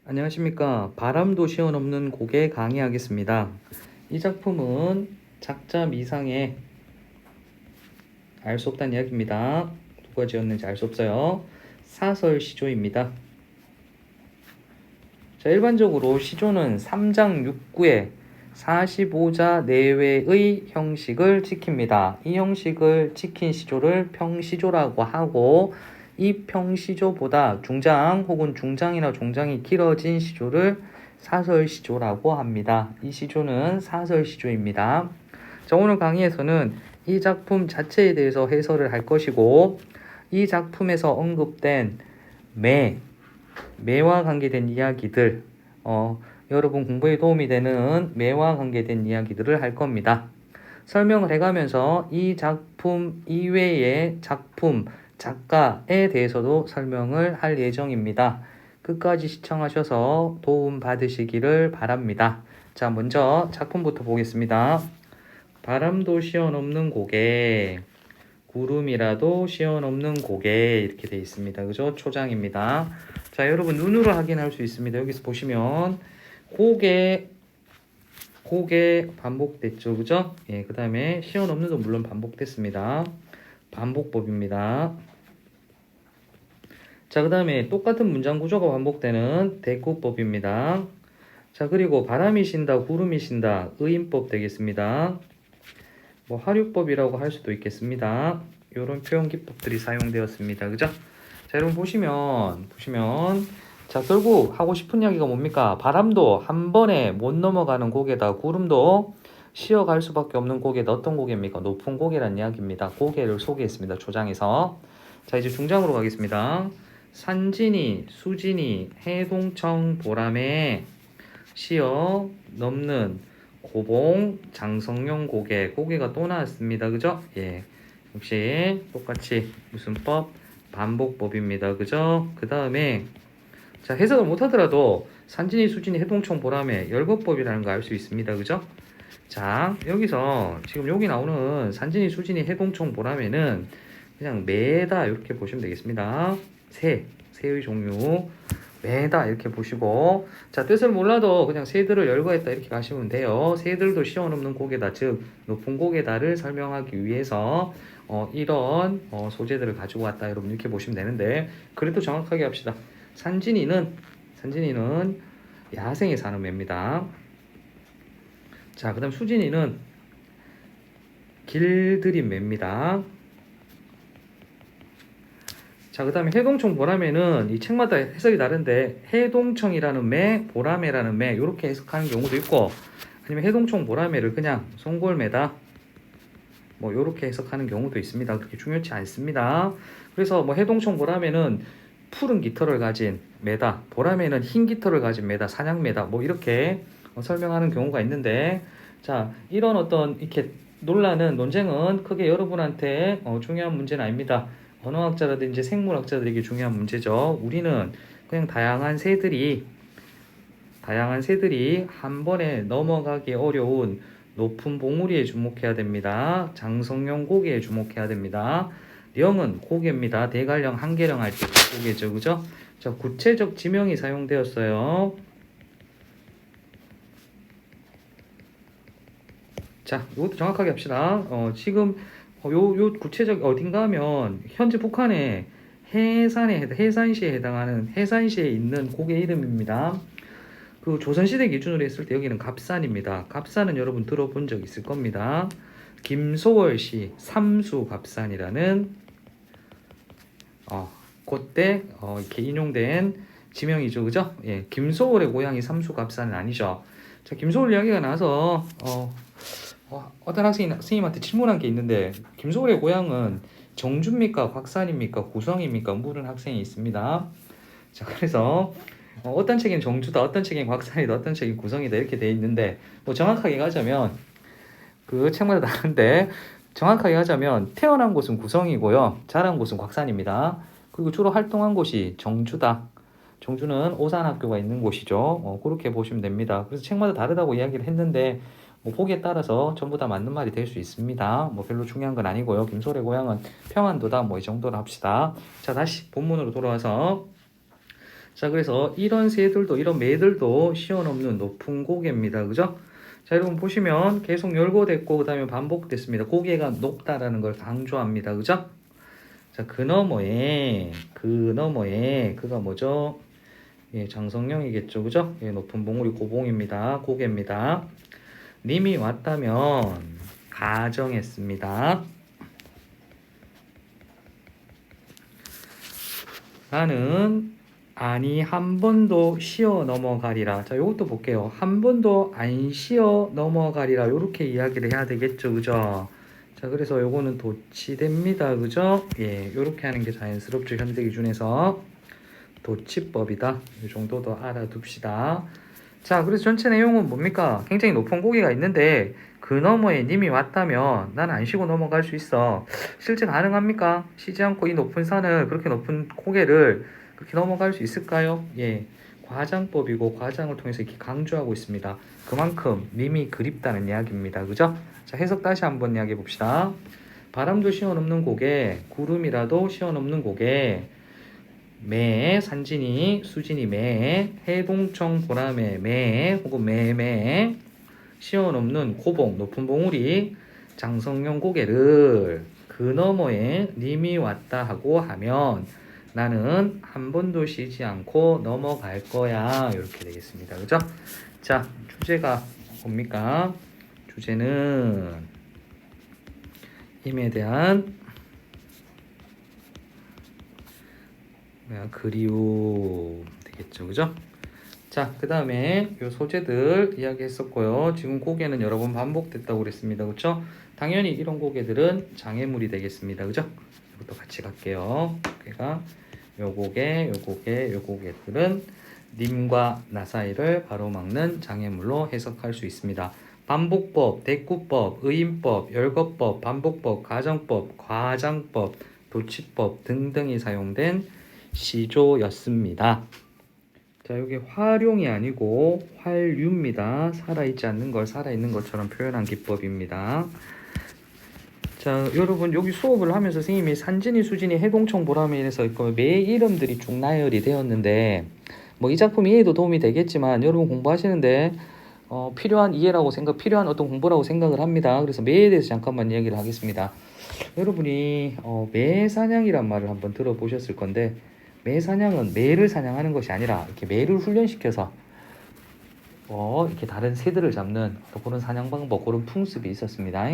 안녕하십니까. 바람도 시원없는 곡에 강의하겠습니다. 이 작품은 작자 미상의 알 수 없다는 이야기입니다. 누가 지었는지 알 수 없어요. 사설 시조입니다. 자, 일반적으로 시조는 3장 6구에 45자 내외의 형식을 지킵니다. 이 형식을 지킨 시조를 평시조라고 하고, 이 평시조보다 중장 혹은 중장이나 종장이 길어진 시조를 사설시조라고 합니다. 이 시조는 사설시조입니다. 자, 오늘 강의에서는 이 작품 자체에 대해서 해설을 할 것이고, 이 작품에서 언급된 매와 관계된 이야기들, 여러분 공부에 도움이 되는 매와 관계된 이야기들을 할 겁니다. 설명을 해가면서 이 작품 이외의 작품, 작가에 대해서도 설명을 할 예정입니다. 끝까지 시청하셔서 도움 받으시기를 바랍니다. 자, 먼저 작품부터 보겠습니다. 바람도 시원없는 고개, 구름이라도 시원없는 고개, 이렇게 되어 있습니다. 그죠? 초장입니다. 자, 여러분 눈으로 확인할 수 있습니다. 여기서 보시면 고개 반복됐죠. 그죠? 예, 그 다음에 시원없는도 물론 반복됐습니다. 반복법입니다. 자, 그 다음에 똑같은 문장 구조가 반복되는 대꾸법입니다. 자, 그리고 바람이 신다, 구름이 신다, 의인법 되겠습니다. 뭐 하류법이라고 할 수도 있겠습니다. 이런 표현 기법들이 사용되었습니다. 그죠? 자, 여러분 보시면 자, 결국 하고 싶은 이야기가 뭡니까? 바람도 한 번에 못 넘어가는 고개다. 구름도 쉬어갈 수밖에 없는 고개다. 어떤 고개입니까? 높은 고개란 이야기입니다. 고개를 소개했습니다. 조장에서. 자, 이제 중장으로 가겠습니다. 산진이, 수진이, 해동청, 보람에 쉬어 넘는 고봉, 장성용 고개가 또 나왔습니다. 그죠? 예. 역시 똑같이 무슨 법? 반복법입니다. 그죠? 그 다음에 자, 해석을 못하더라도 산진이, 수진이, 해동청, 보람에 열거법이라는 거 알 수 있습니다. 그죠? 자, 여기서 지금 여기 나오는 산진이, 수진이, 해동청, 보람에는 그냥 매다 이렇게 보시면 되겠습니다. 새의 종류 매다 이렇게 보시고, 자, 뜻을 몰라도 그냥 새들을 열거했다 이렇게 가시면 돼요. 새들도 시원없는 고개다, 즉 높은 고개다를 설명하기 위해서 이런 소재들을 가지고 왔다, 여러분 이렇게 보시면 되는데, 그래도 정확하게 합시다. 산진이는 야생에 사는 매입니다. 자, 그 다음 수진이는 길들인 매입니다. 자, 그 다음에 해동청, 보라매는 이 책마다 해석이 다른데, 해동청이라는 매, 보라매라는 매, 이렇게 해석하는 경우도 있고, 아니면 해동청, 보라매를 그냥 송골매다, 뭐 이렇게 해석하는 경우도 있습니다. 그렇게 중요치 않습니다. 그래서 뭐 해동청, 보라매는 푸른 깃털을 가진 매다, 보라매는 흰 깃털을 가진 매다, 사냥매다, 뭐 이렇게 설명하는 경우가 있는데, 자, 이런 어떤 이렇게 논쟁은 크게 여러분한테 중요한 문제는 아닙니다. 언어학자라든지 생물학자들에게 중요한 문제죠. 우리는 그냥 다양한 새들이 한 번에 넘어가기 어려운 높은 봉우리에 주목해야 됩니다. 장성용 고개에 주목해야 됩니다. 령은 고개입니다. 대관령, 한계령 할 때 고개죠. 그죠? 자, 구체적 지명이 사용되었어요. 자, 이것도 정확하게 합시다. 지금 요 구체적 어딘가 하면 현재 북한의 해산시에 해당하는 해산시에 있는 고개 이름입니다. 그 조선시대 기준으로 했을 때 여기는 갑산입니다. 갑산은 여러분 들어본 적 있을 겁니다. 김소월시 삼수갑산이라는 그때 이렇게 인용된 지명이죠. 그죠? 예, 김소월의 고향이 삼수갑산은 아니죠. 자, 김소월 이야기가 나서 어떤 선생님한테 질문한 게 있는데, 김소월의 고향은 정주입니까? 곽산입니까? 구성입니까? 물은 학생이 있습니다. 자, 그래서 어떤 책엔 정주다, 어떤 책엔 곽산이다, 어떤 책엔 구성이다 이렇게 돼 있는데, 뭐 정확하게 가자면 그 책마다 다른데, 정확하게 하자면 태어난 곳은 구성이고요, 자란 곳은 곽산입니다. 그리고 주로 활동한 곳이 정주다. 정주는 오산학교가 있는 곳이죠. 그렇게 보시면 됩니다. 그래서 책마다 다르다고 이야기를 했는데, 뭐 보기에 따라서 전부 다 맞는 말이 될 수 있습니다. 뭐 별로 중요한 건 아니고요. 김소래 고향은 평안도다, 뭐 이 정도로 합시다. 자, 다시 본문으로 돌아와서, 자, 그래서 이런 새들도, 이런 매들도 시원 없는 높은 고개입니다. 그죠? 자, 여러분 보시면 계속 열고됐고, 그 다음에 반복됐습니다. 고개가 높다라는 걸 강조합니다. 그죠? 자, 그 너머에, 그가 뭐죠? 예, 장성령이겠죠. 그죠? 예, 높은 봉우리 고봉입니다. 고개입니다. 님이 왔다면, 가정했습니다. 나는 아니 한 번도 쉬어 넘어가리라. 자, 요것도 볼게요. 한 번도 안 쉬어 넘어가리라. 요렇게 이야기를 해야 되겠죠. 그죠? 자, 그래서 요거는 도치됩니다. 그죠? 예, 요렇게 하는 게 자연스럽죠. 현대 기준에서. 도치법이다. 이 정도도 알아둡시다. 자, 그래서 전체 내용은 뭡니까? 굉장히 높은 고개가 있는데 그 너머에 님이 왔다면 나는 안 쉬고 넘어갈 수 있어. 실제 가능합니까? 쉬지 않고 이 높은 산을, 그렇게 높은 고개를 그렇게 넘어갈 수 있을까요? 예, 과장법이고 과장을 통해서 이렇게 강조하고 있습니다. 그만큼 님이 그립다는 이야기입니다. 그죠? 자, 해석 다시 한번 이야기해 봅시다. 바람도 시원없는 고개, 구름이라도 시원없는 고개, 매, 산진이, 수진이 매, 해동청 보람의 매, 혹은 매매, 시원없는 고봉, 높은 봉우리, 장성령 고개를 그 너머에 님이 왔다 하고 하면 나는 한 번도 쉬지 않고 넘어갈 거야. 이렇게 되겠습니다. 그죠? 자, 주제가 뭡니까? 주제는 힘에 대한 그리움 되겠죠. 그죠? 자, 그 다음에 요 소재들 이야기했었고요. 지금 고개는 여러 번 반복됐다고 그랬습니다. 그렇죠? 당연히 이런 고개들은 장애물이 되겠습니다. 그죠? 이것도 같이 갈게요. 고개가 요 고개, 요 고개, 요 고개들은 님과 나 사이를 가로막는 장애물로 해석할 수 있습니다. 반복법, 대꾸법, 의인법, 열거법, 반복법, 가정법, 과장법, 도치법 등등이 사용된 시조였습니다. 자, 여기 활용이 아니고 활류입니다. 살아있지 않는 걸 살아있는 것처럼 표현한 기법입니다. 자, 여러분 여기 수업을 하면서 선생님이 산진이, 수진이, 해동청, 보람에 이래서 매 이름들이 쭉 나열이 되었는데 뭐 이 작품 이해에도 도움이 되겠지만 여러분 공부하시는데 필요한 이해라고 필요한 어떤 공부라고 생각을 합니다. 그래서 매에 대해서 잠깐만 이야기를 하겠습니다. 여러분이 매 사냥이란 말을 한번 들어보셨을 건데 매 사냥은 매를 사냥하는 것이 아니라 이렇게 매를 훈련시켜서 이렇게 다른 새들을 잡는 그런 사냥 방법, 그런 풍습이 있었습니다.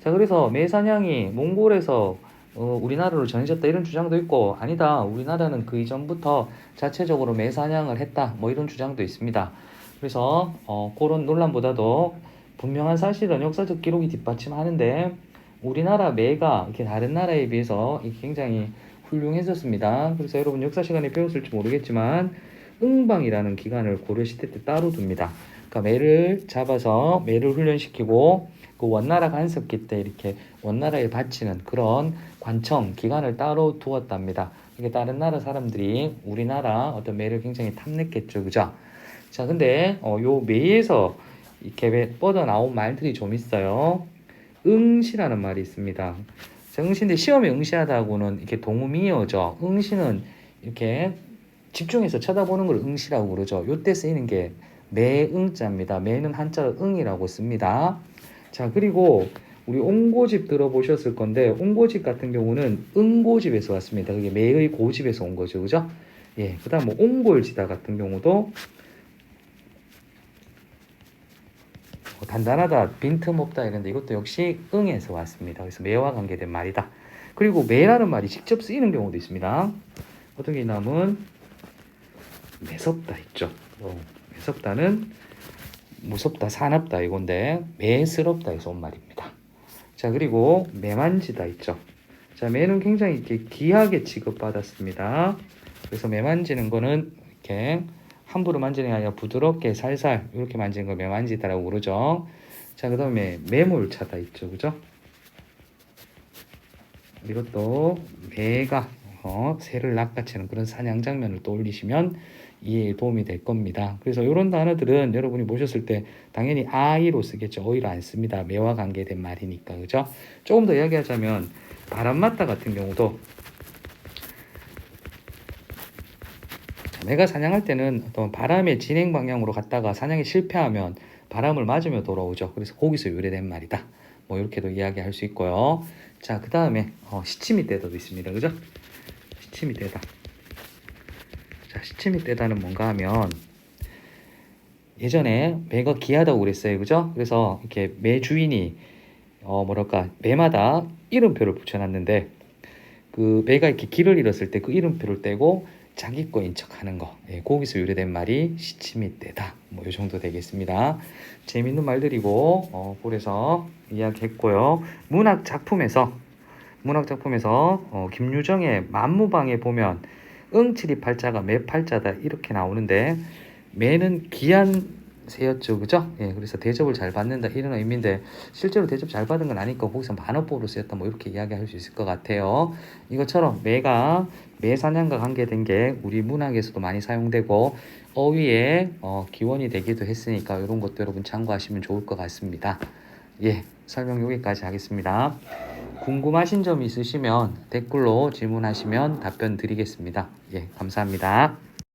자, 그래서 매 사냥이 몽골에서 우리나라로 전해졌다 이런 주장도 있고, 아니다, 우리나라는 그 이전부터 자체적으로 매 사냥을 했다, 뭐 이런 주장도 있습니다. 그래서 그런 논란보다도 분명한 사실은 역사적 기록이 뒷받침하는데 우리나라 매가 이렇게 다른 나라에 비해서 굉장히 훌륭했었습니다. 그래서 여러분 역사 시간에 배웠을지 모르겠지만 응방이라는 기간을 고려시대 때 따로 둡니다. 그러니까 매를 잡아서 매를 훈련시키고 그 원나라 간섭기 때 이렇게 원나라에 바치는 그런 관청 기간을 따로 두었답니다. 이게 다른 나라 사람들이 우리나라 어떤 매를 굉장히 탐냈겠죠, 그죠? 자, 근데 요 매에서 이렇게 뻗어 나온 말들이 좀 있어요. 응시라는 말이 있습니다. 자, 응시인데 시험에 응시하다고는 이렇게 동음이어죠. 응시는 이렇게 집중해서 쳐다보는 걸 응시라고 그러죠. 요때 쓰이는 게 매응자입니다. 매는 한자로 응이라고 씁니다. 자, 그리고 우리 옹고집 들어보셨을 건데 옹고집 같은 경우는 응고집에서 왔습니다. 그게 매의 고집에서 온 거죠. 그죠? 예, 그 다음 뭐 옹골지다 같은 경우도 단단하다, 빈틈없다 이런데 이것도 역시 응에서 왔습니다. 그래서 매와 관계된 말이다. 그리고 매라는 말이 직접 쓰이는 경우도 있습니다. 어떤 게 있냐면 매섭다 있죠. 매섭다는 무섭다, 사납다 이건데 매스럽다에서 온 말입니다. 자, 그리고 매만지다 있죠. 자, 매는 굉장히 이렇게 귀하게 취급받았습니다. 그래서 매만지는 거는 이렇게 함부로 만지는 게 아니라 부드럽게 살살 이렇게 만지는 걸 매만지다라고 그러죠. 자, 그 다음에 매몰차다 있죠. 그죠? 이것도 매가 새를 낚아채는 그런 사냥 장면을 떠올리시면 이해에 도움이 될 겁니다. 그래서 이런 단어들은 여러분이 보셨을 때 당연히 아이로 쓰겠죠. 어이로 안 씁니다. 매와 관계된 말이니까. 그죠? 조금 더 이야기하자면 바람 맞다 같은 경우도 매가 사냥할 때는 어떤 바람의 진행 방향으로 갔다가 사냥이 실패하면 바람을 맞으며 돌아오죠. 그래서 거기서 유래된 말이다. 뭐 이렇게도 이야기할 수 있고요. 자, 그 다음에 시치미 떼다도 있습니다. 그죠? 시치미 떼다. 자, 시치미 떼다는 뭔가 하면 예전에 매가 귀하다고 그랬어요. 그죠? 그래서 이렇게 매 주인이 뭐랄까 매마다 이름표를 붙여놨는데 그 매가 이렇게 길을 잃었을 때 그 이름표를 떼고 자기 거인 척하는 거. 예, 거기서 유래된 말이 시치미 떼다. 뭐 이 정도 되겠습니다. 재밌는 말들이고 그래서 이야기했고요. 문학 작품에서 김유정의 만무방에 보면 응칠이 팔자가 매 팔자다 이렇게 나오는데 매는 귀한 새였죠, 그죠? 예, 그래서 대접을 잘 받는다 이런 의미인데 실제로 대접 잘 받은 건 아니까 거기서 반어법으로 쓰였다 뭐 이렇게 이야기할 수 있을 것 같아요. 이것처럼 매가 매사냥과 관계된 게 우리 문학에서도 많이 사용되고 어휘의 기원이 되기도 했으니까 이런 것도 여러분 참고하시면 좋을 것 같습니다. 예, 설명 여기까지 하겠습니다. 궁금하신 점 있으시면 댓글로 질문하시면 답변 드리겠습니다. 예, 감사합니다.